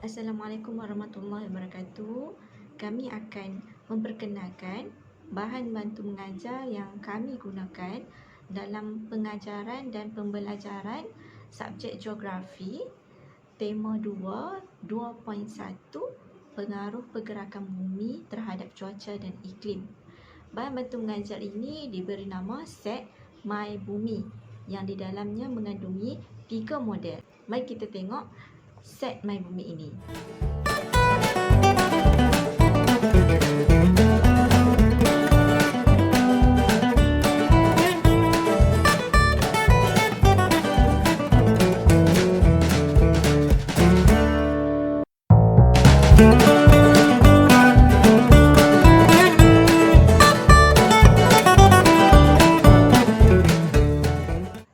Assalamualaikum warahmatullahi wabarakatuh. Kami akan memperkenalkan bahan bantu mengajar yang kami gunakan dalam pengajaran dan pembelajaran subjek geografi tema 2 2.1 pengaruh pergerakan bumi terhadap cuaca dan iklim. Bahan bantu mengajar ini diberi nama set My Bumi yang di dalamnya mengandungi 3 model. Mari kita tengok set My Bumi ini.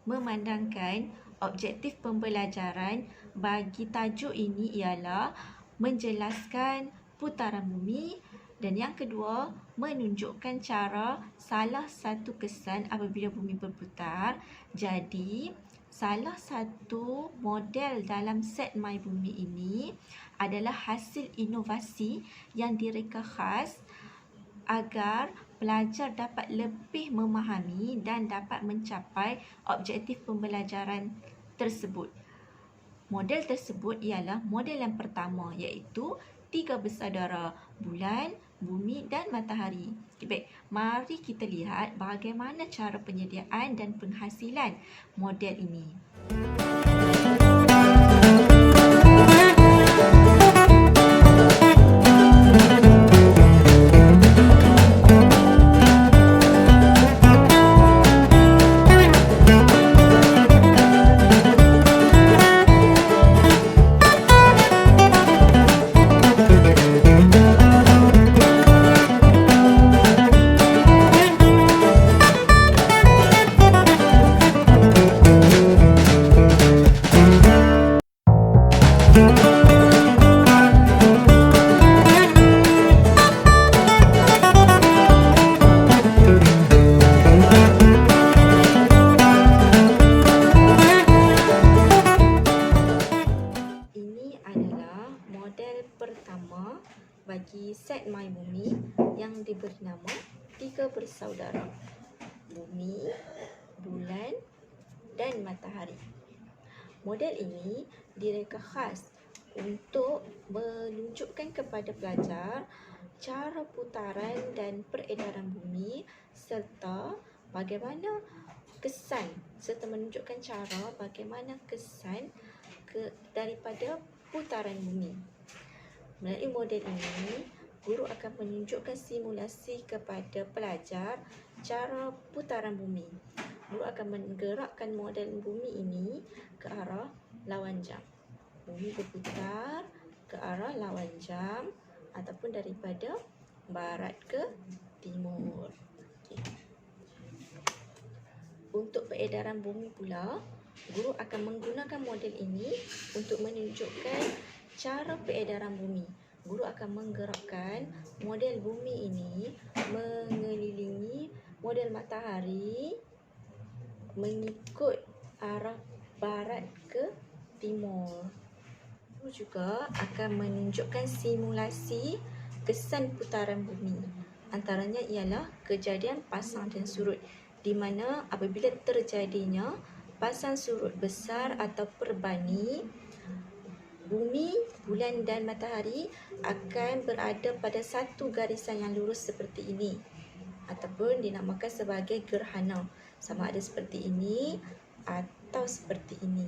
Memandangkan objektif pembelajaran bagi tajuk ini ialah menjelaskan putaran bumi, dan yang kedua menunjukkan cara salah satu kesan apabila bumi berputar. Jadi salah satu model dalam set My Bumi ini adalah hasil inovasi yang direka khas agar pelajar dapat lebih memahami dan dapat mencapai objektif pembelajaran tersebut. Model tersebut ialah model yang pertama, iaitu 3 bersaudara, bulan, bumi dan matahari. Baik, mari kita lihat bagaimana cara penyediaan dan penghasilan model ini. Pertama bagi set My Bumi yang diberi nama 3 bersaudara, bumi, bulan dan matahari. Model ini direka khas untuk menunjukkan kepada pelajar cara putaran dan peredaran bumi serta bagaimana kesan, serta menunjukkan cara bagaimana kesan daripada putaran bumi. Melalui model ini, guru akan menunjukkan simulasi kepada pelajar cara putaran bumi. Guru akan menggerakkan model bumi ini ke arah lawan jam. Bumi berputar ke arah lawan jam ataupun daripada barat ke timur. Untuk peredaran bumi pula, guru akan menggunakan model ini untuk menunjukkan cara peredaran bumi. Guru akan menggerakkan model bumi ini mengelilingi model matahari mengikut arah barat ke timur. Guru juga akan menunjukkan simulasi kesan putaran bumi. Antaranya ialah kejadian pasang dan surut, di mana apabila terjadinya pasang surut besar atau perbani, bumi, bulan dan matahari akan berada pada satu garisan yang lurus seperti ini ataupun dinamakan sebagai gerhana, sama ada seperti ini atau seperti ini.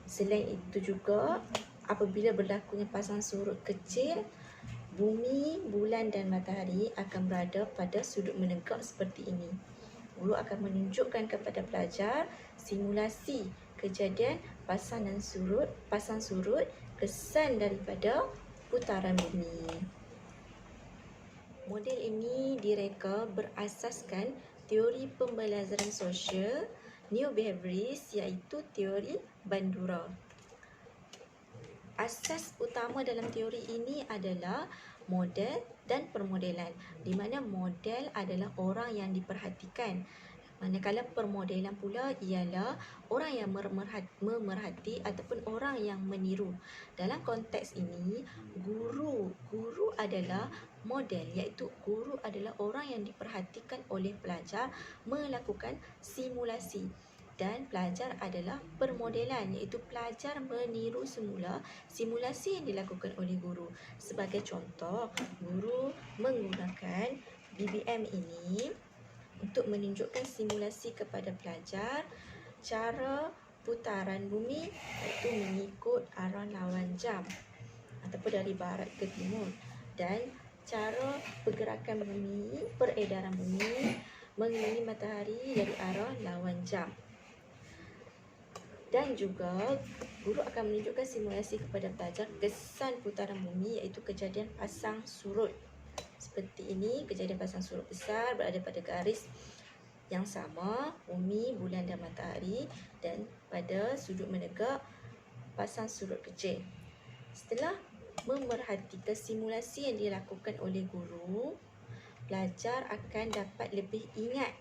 Selain itu juga, apabila berlakunya pasang surut kecil, bumi, bulan dan matahari akan berada pada sudut menegak seperti ini. Guru akan menunjukkan kepada pelajar simulasi kejadian pasang surut kesan daripada putaran bumi. Model ini direka berasaskan teori pembelajaran sosial neo-behavioris, iaitu teori Bandura. Asas utama dalam teori ini adalah model dan permodelan, di mana model adalah orang yang diperhatikan, manakala permodelan pula ialah orang yang memerhati ataupun orang yang meniru. Dalam konteks ini, guru adalah model, iaitu guru adalah orang yang diperhatikan oleh pelajar melakukan simulasi, dan pelajar adalah permodelan, iaitu pelajar meniru semula simulasi yang dilakukan oleh guru. Sebagai contoh, guru menggunakan BBM ini untuk menunjukkan simulasi kepada pelajar cara putaran bumi, iaitu mengikut arah lawan jam ataupun dari barat ke timur, dan cara pergerakan bumi, peredaran bumi mengelilingi matahari dari arah lawan jam. Dan juga guru akan menunjukkan simulasi kepada pelajar kesan putaran bumi, iaitu kejadian pasang surut. Seperti ini, kejadian pasang surut besar berada pada garis yang sama, bumi, bulan dan matahari, dan pada sudut menegak pasang surut kecil. Setelah memerhatikan simulasi yang dilakukan oleh guru, pelajar akan dapat lebih ingat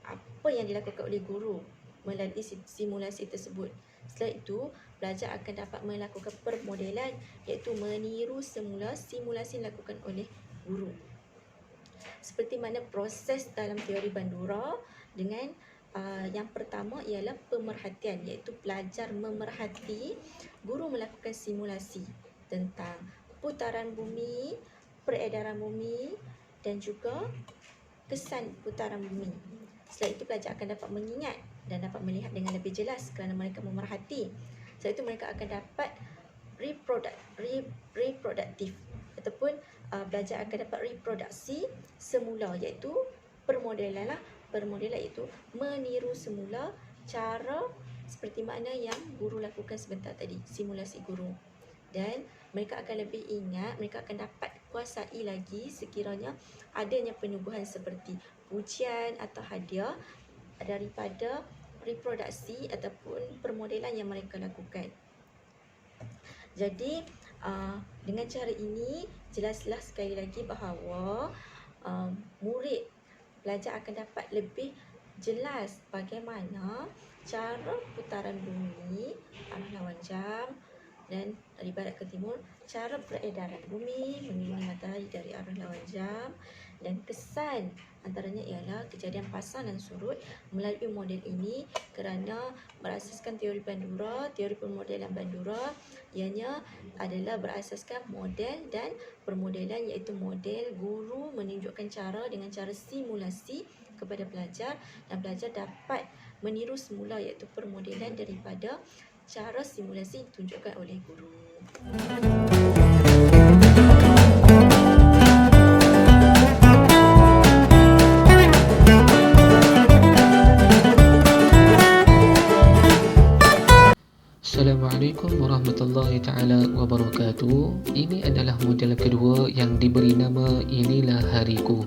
apa yang dilakukan oleh guru melalui simulasi tersebut. Setelah itu, pelajar akan dapat melakukan permodelan, iaitu meniru semula simulasi yang dilakukan oleh guru. Seperti mana proses dalam teori Bandura, dengan yang pertama ialah pemerhatian, iaitu pelajar memerhati guru melakukan simulasi tentang putaran bumi, peredaran bumi dan juga kesan putaran bumi. Setelah itu, pelajar akan dapat mengingat dan dapat melihat dengan lebih jelas kerana mereka memerhati. Setelah itu, mereka akan dapat reproduktif ataupun belajar akan dapat reproduksi semula, iaitu permodelan lah. Permodelan iaitu meniru semula cara seperti mana yang guru lakukan sebentar tadi, simulasi guru. Dan mereka akan lebih ingat, mereka akan dapat kuasai lagi sekiranya adanya penubuhan seperti pujian atau hadiah daripada reproduksi ataupun permodelan yang mereka lakukan. Jadi dengan cara ini, jelaslah sekali lagi bahawa murid pelajar akan dapat lebih jelas bagaimana cara putaran bumi, arah lawan jam, dan dari barat ke timur, cara peredaran bumi mengelilingi matahari dari arah lawan jam, dan kesan antaranya ialah kejadian pasang dan surut melalui model ini kerana berasaskan teori Bandura, teori permodelan Bandura, ianya adalah berasaskan model dan permodelan, iaitu model guru menunjukkan cara dengan cara simulasi kepada pelajar dan pelajar dapat meniru semula, iaitu permodelan daripada cara simulasi ditunjukkan oleh guru. Assalamualaikum warahmatullahi taala wabarakatuh. Ini adalah model kedua yang diberi nama Inilah Hariku.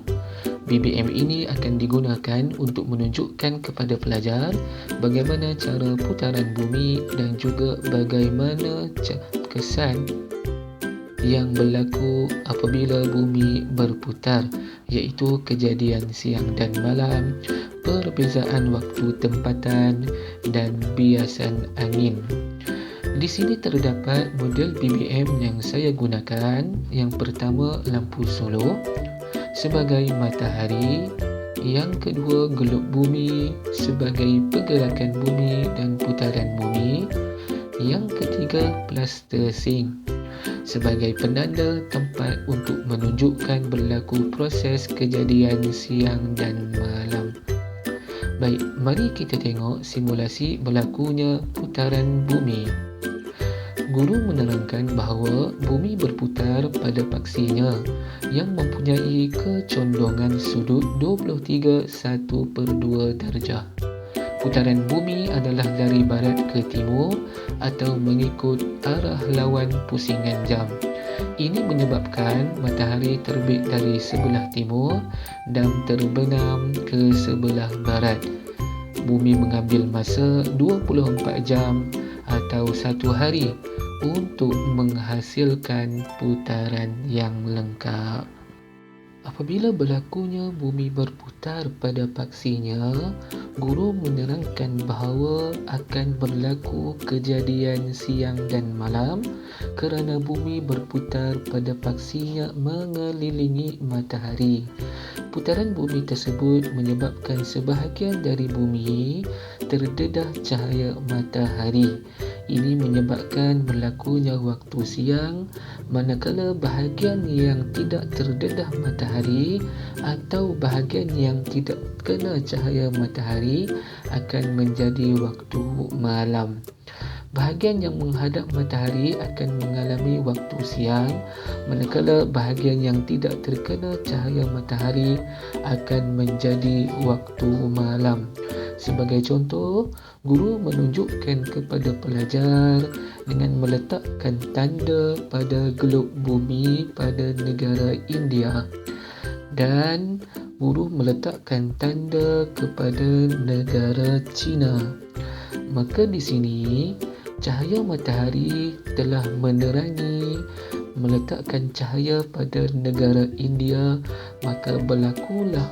BBM ini akan digunakan untuk menunjukkan kepada pelajar bagaimana cara putaran bumi dan juga bagaimana kesan yang berlaku apabila bumi berputar, iaitu kejadian siang dan malam, perbezaan waktu tempatan dan biasan angin. Di sini terdapat model BBM yang saya gunakan. Yang pertama, lampu solo sebagai matahari. Yang kedua, gelap bumi sebagai pergerakan bumi dan putaran bumi. Yang ketiga, plaster zinc sebagai penanda tempat untuk menunjukkan berlaku proses kejadian siang dan malam. Baik, mari kita tengok simulasi berlakunya putaran bumi. Guru menerangkan bahawa bumi berputar pada paksinya yang mempunyai kecondongan sudut 23 1/2 darjah. Putaran bumi adalah dari barat ke timur atau mengikut arah lawan pusingan jam. Ini menyebabkan matahari terbit dari sebelah timur dan terbenam ke sebelah barat. Bumi mengambil masa 24 jam atau 1 hari untuk menghasilkan putaran yang lengkap. Apabila berlakunya bumi berputar pada paksinya, guru menerangkan bahawa akan berlaku kejadian siang dan malam kerana bumi berputar pada paksinya mengelilingi matahari. Putaran bumi tersebut menyebabkan sebahagian dari bumi terdedah cahaya matahari. Ini menyebabkan berlakunya waktu siang, manakala bahagian yang tidak terdedah matahari atau bahagian yang tidak kena cahaya matahari akan menjadi waktu malam. Bahagian yang menghadap matahari akan mengalami waktu siang, manakala bahagian yang tidak terkena cahaya matahari akan menjadi waktu malam. Sebagai contoh, guru menunjukkan kepada pelajar dengan meletakkan tanda pada gelap bumi pada negara India dan guru meletakkan tanda kepada negara China. Maka di sini cahaya matahari telah menerangi meletakkan cahaya pada negara India, maka berlakulah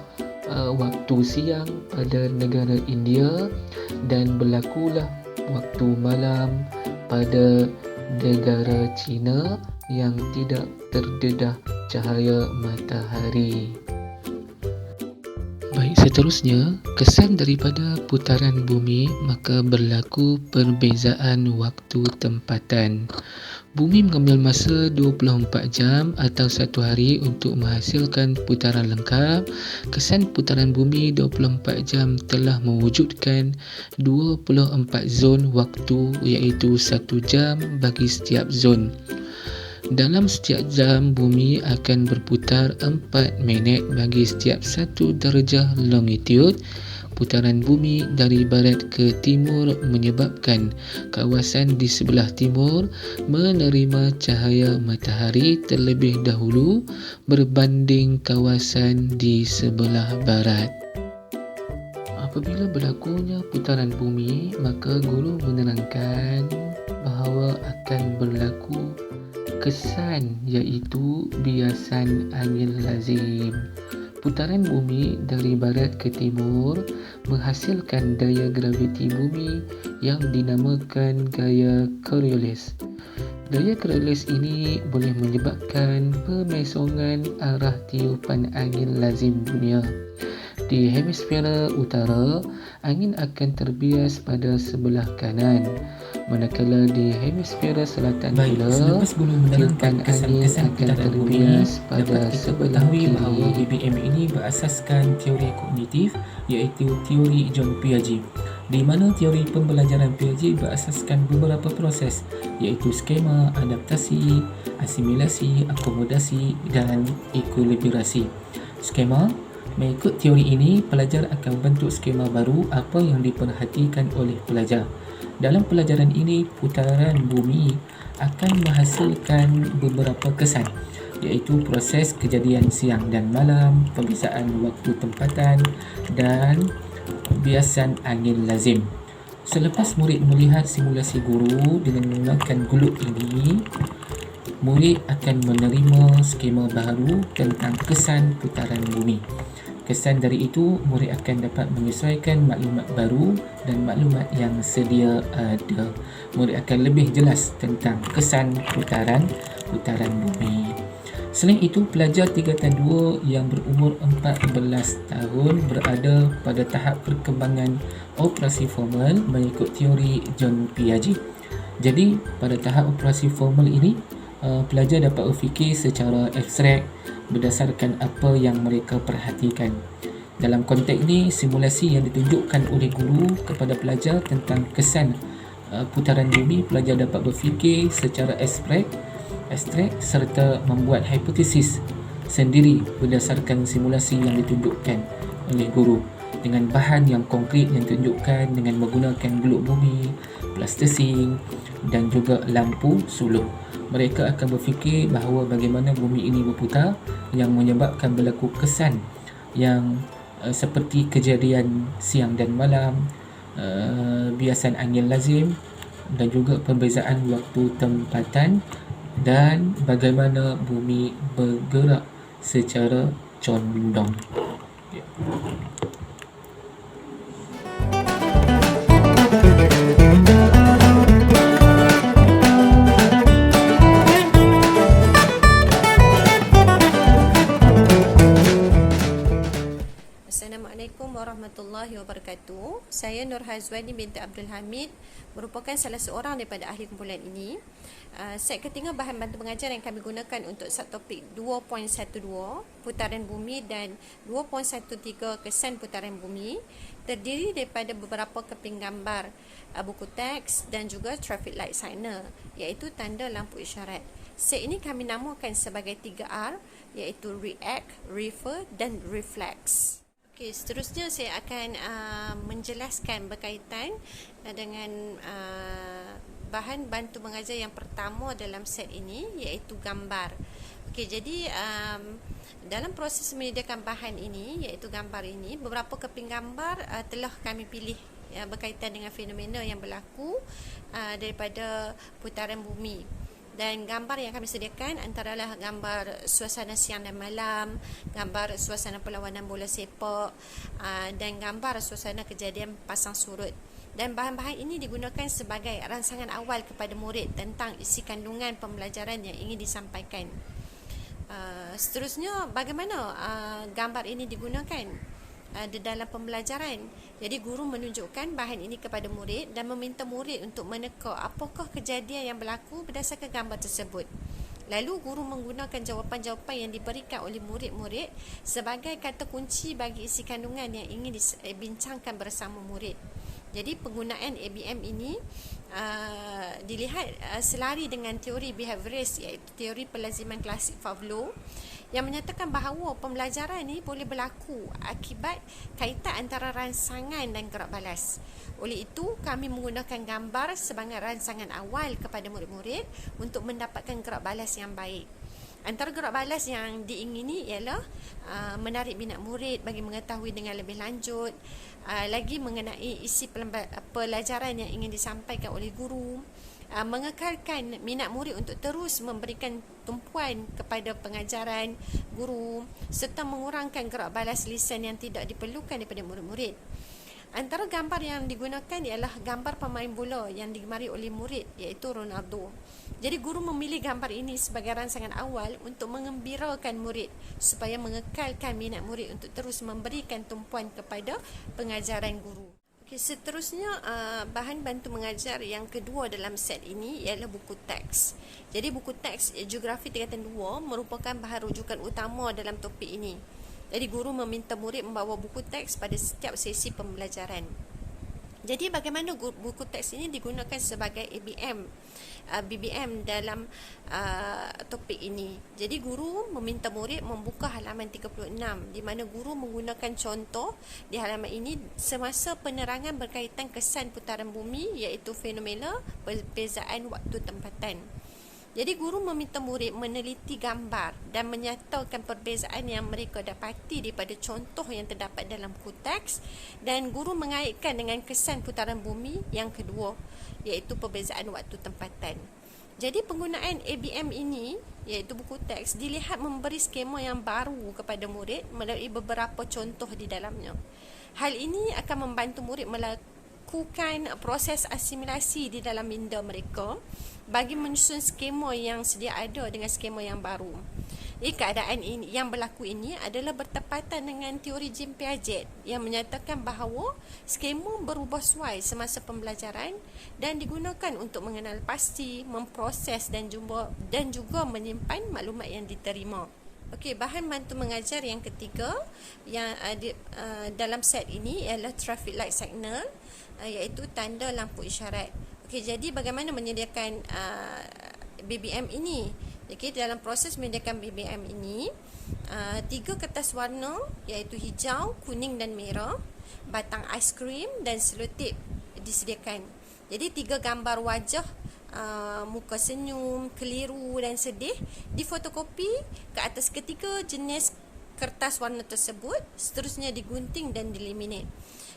waktu siang pada negara India dan berlakulah waktu malam pada negara China yang tidak terdedah cahaya matahari. Baik, seterusnya, kesan daripada putaran bumi, maka berlaku perbezaan waktu tempatan. Bumi mengambil masa 24 jam atau 1 hari untuk menghasilkan putaran lengkap. Kesan putaran bumi 24 jam telah mewujudkan 24 zon waktu, iaitu 1 jam bagi setiap zon. Dalam setiap jam, bumi akan berputar 4 minit bagi setiap 1 darjah longitude. Putaran bumi dari barat ke timur menyebabkan kawasan di sebelah timur menerima cahaya matahari terlebih dahulu berbanding kawasan di sebelah barat. Apabila berlakunya putaran bumi, maka guru menerangkan bahawa akan berlaku kesan, iaitu biasan angin lazim. Putaran bumi dari barat ke timur menghasilkan daya graviti bumi yang dinamakan gaya Coriolis. Gaya Coriolis ini boleh menyebabkan pemesongan arah tiupan angin lazim dunia. Di hemisfera utara, angin akan terbias pada sebelah kanan, manakala di hemisfera selatan pula, tiupan angin akan terbias pada sebelah kiri. Bahawa BBM ini berasaskan teori kognitif, iaitu teori John Piaget, di mana teori pembelajaran Piaget berasaskan beberapa proses, iaitu skema, adaptasi, asimilasi, akomodasi dan ekuilibrasi. Skema: mengikut teori ini, pelajar akan membentuk skema baru apa yang diperhatikan oleh pelajar. Dalam pelajaran ini, putaran bumi akan menghasilkan beberapa kesan, iaitu proses kejadian siang dan malam, perbezaan waktu tempatan dan biasan angin lazim. Selepas murid melihat simulasi guru dengan menggunakan guluk ini, murid akan menerima skema baru tentang kesan putaran bumi. Kesan dari itu, murid akan dapat menyesuaikan maklumat baru dan maklumat yang sedia ada. Murid akan lebih jelas tentang kesan putaran bumi. Selain itu, pelajar tingkatan 2 yang berumur 14 tahun berada pada tahap perkembangan operasi formal mengikut teori John Piaget. Jadi, pada tahap operasi formal ini, pelajar dapat berfikir secara abstrak berdasarkan apa yang mereka perhatikan. Dalam konteks ini, simulasi yang ditunjukkan oleh guru kepada pelajar tentang kesan putaran bumi, pelajar dapat berfikir secara abstrak serta membuat hipotesis sendiri berdasarkan simulasi yang ditunjukkan oleh guru. dengan bahan yang konkret yang tunjukkan dengan menggunakan geluk bumi, plastising dan juga lampu suluk. Mereka akan berfikir bahawa bagaimana bumi ini berputar yang menyebabkan berlaku kesan yang seperti kejadian siang dan malam, biasan angin lazim dan juga perbezaan waktu tempatan dan bagaimana bumi bergerak secara condong. Assalamualaikum warahmatullahi wabarakatuh. Saya Nur Hazwani binti Abdul Hamid, merupakan salah seorang daripada ahli kumpulan ini. Set ketiga bahan bantu mengajar yang kami gunakan untuk subtopik 2.12 putaran bumi dan 2.13 kesan putaran bumi terdiri daripada beberapa keping gambar buku teks dan juga traffic light signal, iaitu tanda lampu isyarat. Set ini kami namakan sebagai 3R, iaitu react, refer dan reflex. Okey, seterusnya saya akan menjelaskan berkaitan dengan bahan bantu mengajar yang pertama dalam set ini, iaitu gambar. Okey, jadi dalam proses menyediakan bahan ini, iaitu gambar ini, beberapa keping gambar telah kami pilih berkaitan dengan fenomena yang berlaku daripada putaran bumi. Dan gambar yang kami sediakan antaralah gambar suasana siang dan malam, gambar suasana perlawanan bola sepak, dan gambar suasana kejadian pasang surut. Dan bahan-bahan ini digunakan sebagai rangsangan awal kepada murid tentang isi kandungan pembelajaran yang ingin disampaikan. Seterusnya, bagaimana gambar ini digunakan di dalam pembelajaran? Jadi guru menunjukkan bahan ini kepada murid dan meminta murid untuk meneka apakah kejadian yang berlaku berdasarkan gambar tersebut. Lalu guru menggunakan jawapan-jawapan yang diberikan oleh murid-murid sebagai kata kunci bagi isi kandungan yang ingin dibincangkan bersama murid. Jadi penggunaan ABM ini dilihat selari dengan teori behaviorist, iaitu teori pelaziman klasik Pavlov, yang menyatakan bahawa pembelajaran ini boleh berlaku akibat kaitan antara rangsangan dan gerak balas. Oleh itu, kami menggunakan gambar sebagai rangsangan awal kepada murid-murid untuk mendapatkan gerak balas yang baik. Antara gerak balas yang diingini ialah menarik minat murid bagi mengetahui dengan lebih lanjut, lagi mengenai isi pelajaran yang ingin disampaikan oleh guru, mengekalkan minat murid untuk terus memberikan tumpuan kepada pengajaran guru, serta mengurangkan gerak balas lisan yang tidak diperlukan daripada murid-murid. Antara gambar yang digunakan ialah gambar pemain bola yang digemari oleh murid, iaitu Ronaldo. Jadi guru memilih gambar ini sebagai rangsangan awal untuk mengembirakan murid supaya mengekalkan minat murid untuk terus memberikan tumpuan kepada pengajaran guru. Okay, seterusnya bahan bantu mengajar yang kedua dalam set ini ialah buku teks. Jadi buku teks Geografi Tingkatan 2 merupakan bahan rujukan utama dalam topik ini. Jadi guru meminta murid membawa buku teks pada setiap sesi pembelajaran. Jadi bagaimana buku teks ini digunakan sebagai BBM dalam topik ini. Jadi guru meminta murid membuka halaman 36 di mana guru menggunakan contoh di halaman ini semasa penerangan berkaitan kesan putaran bumi, iaitu fenomena perbezaan waktu tempatan. Jadi guru meminta murid meneliti gambar dan menyatakan perbezaan yang mereka dapati daripada contoh yang terdapat dalam buku teks, dan guru mengaitkan dengan kesan putaran bumi yang kedua, iaitu perbezaan waktu tempatan. Jadi penggunaan ABM ini, iaitu buku teks, dilihat memberi skema yang baru kepada murid melalui beberapa contoh di dalamnya. Hal ini akan membantu murid melakukan proses asimilasi di dalam minda mereka bagi menyusun skema yang sedia ada dengan skema yang baru. Keadaan ini yang berlaku ini adalah bertepatan dengan teori Jean Piaget yang menyatakan bahawa skema berubah suai semasa pembelajaran dan digunakan untuk mengenal pasti, memproses dan juga menyimpan maklumat yang diterima. Okey, bahan bantu mengajar yang ketiga yang dalam set ini ialah traffic light signal, iaitu tanda lampu isyarat. Okey, jadi bagaimana menyediakan BBM ini? Okey, dalam proses menyediakan BBM ini, 3 kertas warna, iaitu hijau, kuning dan merah, batang aiskrim dan selotip disediakan. Jadi 3 gambar wajah, muka senyum, keliru dan sedih difotokopi ke atas ketiga jenis kertas warna tersebut, seterusnya digunting dan diliminate.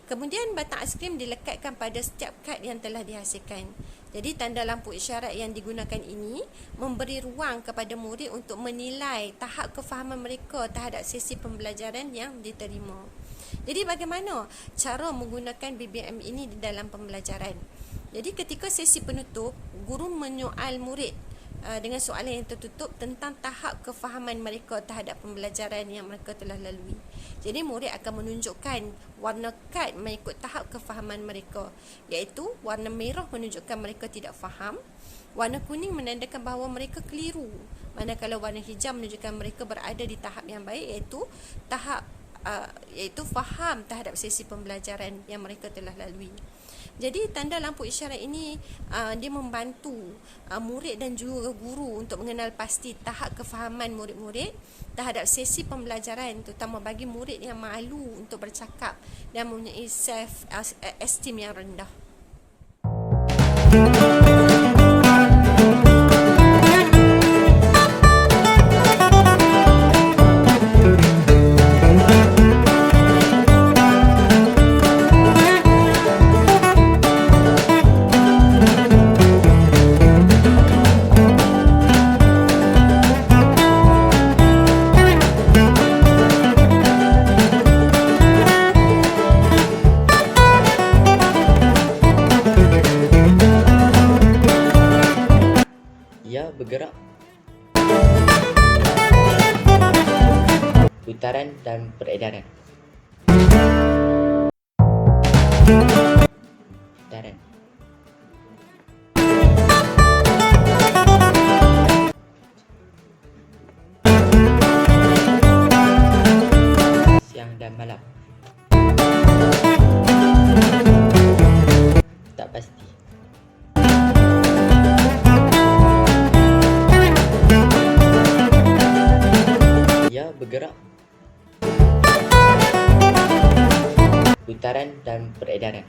Kemudian batang aiskrim dilekatkan pada setiap kad yang telah dihasilkan. Jadi tanda lampu isyarat yang digunakan ini memberi ruang kepada murid untuk menilai tahap kefahaman mereka terhadap sesi pembelajaran yang diterima. Jadi bagaimana cara menggunakan BBM ini di dalam pembelajaran? Jadi ketika sesi penutup, guru menyoal murid dengan soalan yang tertutup tentang tahap kefahaman mereka terhadap pembelajaran yang mereka telah lalui. Jadi murid akan menunjukkan warna kad mengikut tahap kefahaman mereka, iaitu warna merah menunjukkan mereka tidak faham, warna kuning menandakan bahawa mereka keliru, manakala warna hijau menunjukkan mereka berada di tahap yang baik, iaitu faham terhadap sesi pembelajaran yang mereka telah lalui. Jadi tanda lampu isyarat ini dia membantu murid dan juga guru untuk mengenal pasti tahap kefahaman murid-murid terhadap sesi pembelajaran, terutama bagi murid yang malu untuk bercakap dan mempunyai self esteem yang rendah. Ia bergerak. Putaran dan peredaran. Putaran. Siang dan malam. Tak pasti. Ia bergerak. Putaran dan peredaran.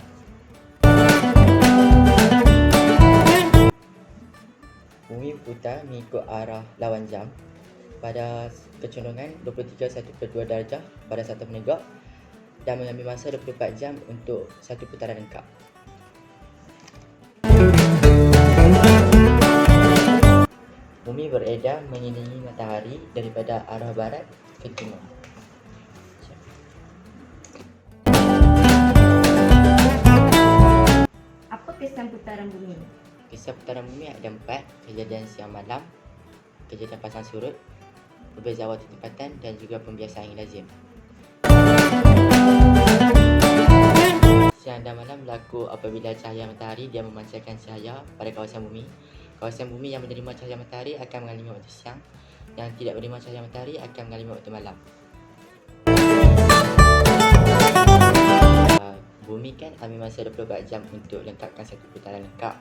Bumi putar mengikut arah lawan jam pada kecenderungan 23.1/2 darjah pada 1 menegak dan mengambil masa 24 jam untuk satu putaran lengkap. Bumi beredar mengelilingi matahari daripada arah barat ke timur. Apa kesan putaran bumi? Kisah putaran bumi ada 4: kejadian siang malam, kejadian pasang surut, perbezaan waktu tempatan dan juga pembiasaan yang lazim. Siang dan malam berlaku apabila cahaya matahari dia memancarkan cahaya pada kawasan bumi. Kawasan bumi yang menerima cahaya matahari akan mengalami waktu siang, yang tidak menerima cahaya matahari akan mengalami waktu malam. Bumi kan ambil masa 24 jam untuk lengkapkan satu putaran lengkap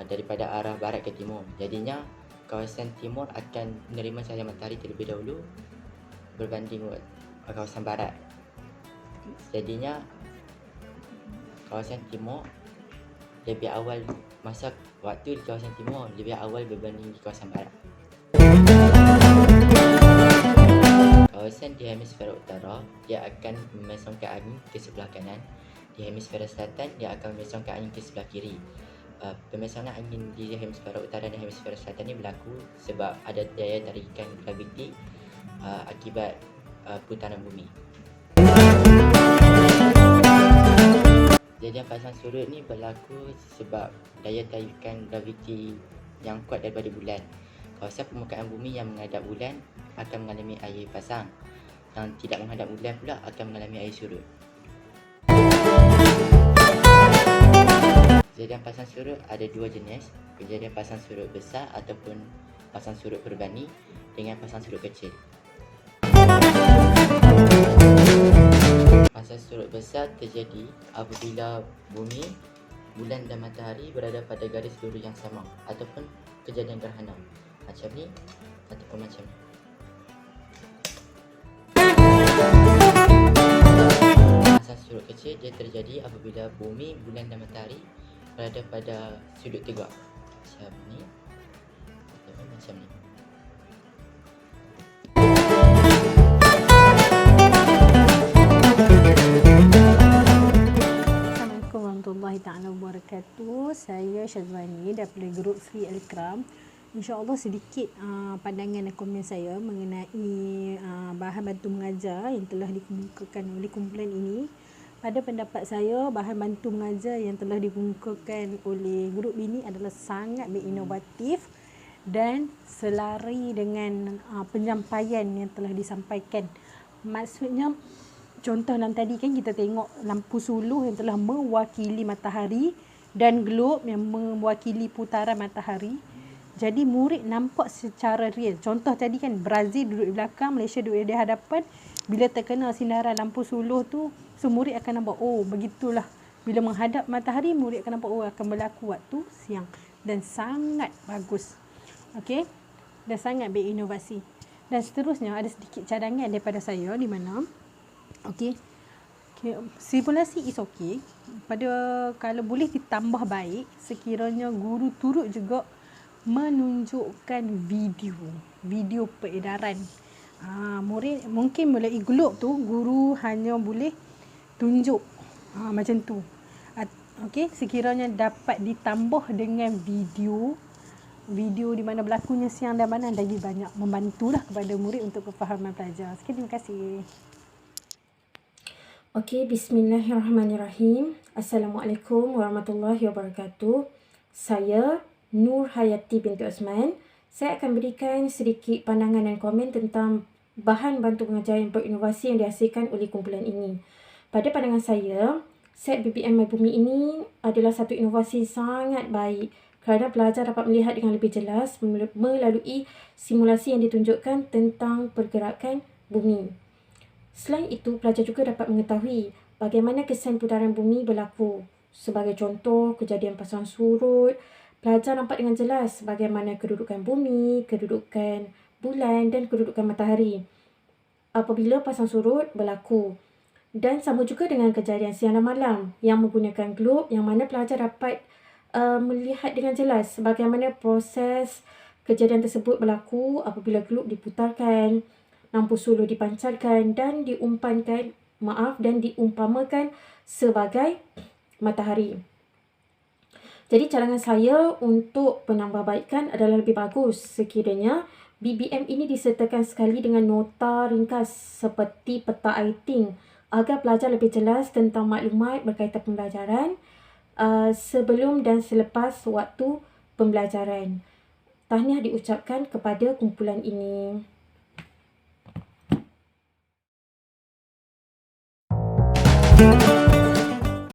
daripada arah barat ke timur. Jadinya kawasan timur akan menerima cahaya matahari terlebih dahulu berbanding kawasan barat. Jadinya kawasan timur lebih awal, masa waktu di kawasan timur lebih awal berbanding di kawasan barat. Kawasan di hemisfera utara dia akan memesongkan angin ke sebelah kanan. Di hemisfera selatan dia akan memesongkan angin ke sebelah kiri. Pemesongan angin di hemisfera utara dan hemisfera selatan ni berlaku sebab ada daya tarikan graviti akibat putaran bumi. Jadian pasang surut ni berlaku sebab daya tarikan graviti yang kuat daripada bulan. Kawasan permukaan bumi yang menghadap bulan akan mengalami air pasang, yang tidak menghadap bulan pula akan mengalami air surut. Kejadian pasang surut ada dua jenis, kejadian pasang surut besar ataupun pasang surut perbani dengan pasang surut kecil. Pasang surut besar terjadi apabila bumi, bulan dan matahari berada pada garis lurus yang sama ataupun kejadian gerhana macam ni ataupun macam ni. Pasang surut kecil dia terjadi apabila bumi, bulan dan matahari berada pada sudut tegak. Macam ni. Ataupun macam ni. Assalamualaikum warahmatullahi taala wabarakatuh. Saya Syazwani daripada grup Sri Al-Ikram. InsyaAllah sedikit pandangan dan komen saya mengenai bahan bantu mengajar yang telah dikemukakan oleh kumpulan ini. Pada pendapat saya, bahan bantu mengajar yang telah dikemukakan oleh grup ini adalah sangat berinovatif dan selari dengan penyampaian yang telah disampaikan. Maksudnya, contoh dalam tadi kan kita tengok lampu suluh yang telah mewakili matahari dan globe yang mewakili putaran matahari. Jadi murid nampak secara real. Contoh tadi kan Brazil duduk di belakang, Malaysia duduk di hadapan. Bila terkena sinaran lampu suluh tu, so murid akan nampak, oh begitulah. Bila menghadap matahari, murid akan nampak, oh akan berlaku waktu siang. Dan sangat bagus. Okey? Dan sangat berinovasi. Dan seterusnya ada sedikit cadangan daripada saya di mana okey. Simulasi is okey. Kalau boleh ditambah baik, sekiranya guru turut juga menunjukkan video peredaran. Murid mungkin mulai globe tu guru hanya boleh tunjuk macam tu. Okey, sekiranya dapat ditambah dengan video di mana berlakunya siang dan malam, lagi banyak membantulah kepada murid untuk kefahaman pelajar. Sekian, terima kasih. Okey, bismillahirrahmanirrahim. Assalamualaikum warahmatullahi wabarakatuh. Saya Nur Hayati binti Osman. Saya akan berikan sedikit pandangan dan komen tentang bahan bantu mengajar yang berinovasi yang dihasilkan oleh kumpulan ini. Pada pandangan saya, set BBM MyBumi ini adalah satu inovasi sangat baik kerana pelajar dapat melihat dengan lebih jelas melalui simulasi yang ditunjukkan tentang pergerakan bumi. Selain itu, pelajar juga dapat mengetahui bagaimana kesan putaran bumi berlaku. Sebagai contoh, kejadian pasang surut, pelajar nampak dengan jelas bagaimana kedudukan bumi, kedudukan bulan dan kedudukan matahari apabila pasang surut berlaku. Dan sama juga dengan kejadian siang dan malam yang menggunakan globe, yang mana pelajar dapat melihat dengan jelas bagaimana proses kejadian tersebut berlaku apabila globe diputarkan, lampu suluh dipancarkan dan diumpamakan sebagai matahari. Jadi cadangan saya untuk penambahbaikan adalah lebih bagus sekiranya BBM ini disertakan sekali dengan nota ringkas seperti peta aiting agar pelajar lebih jelas tentang maklumat berkaitan pembelajaran sebelum dan selepas waktu pembelajaran. Tahniah diucapkan kepada kumpulan ini.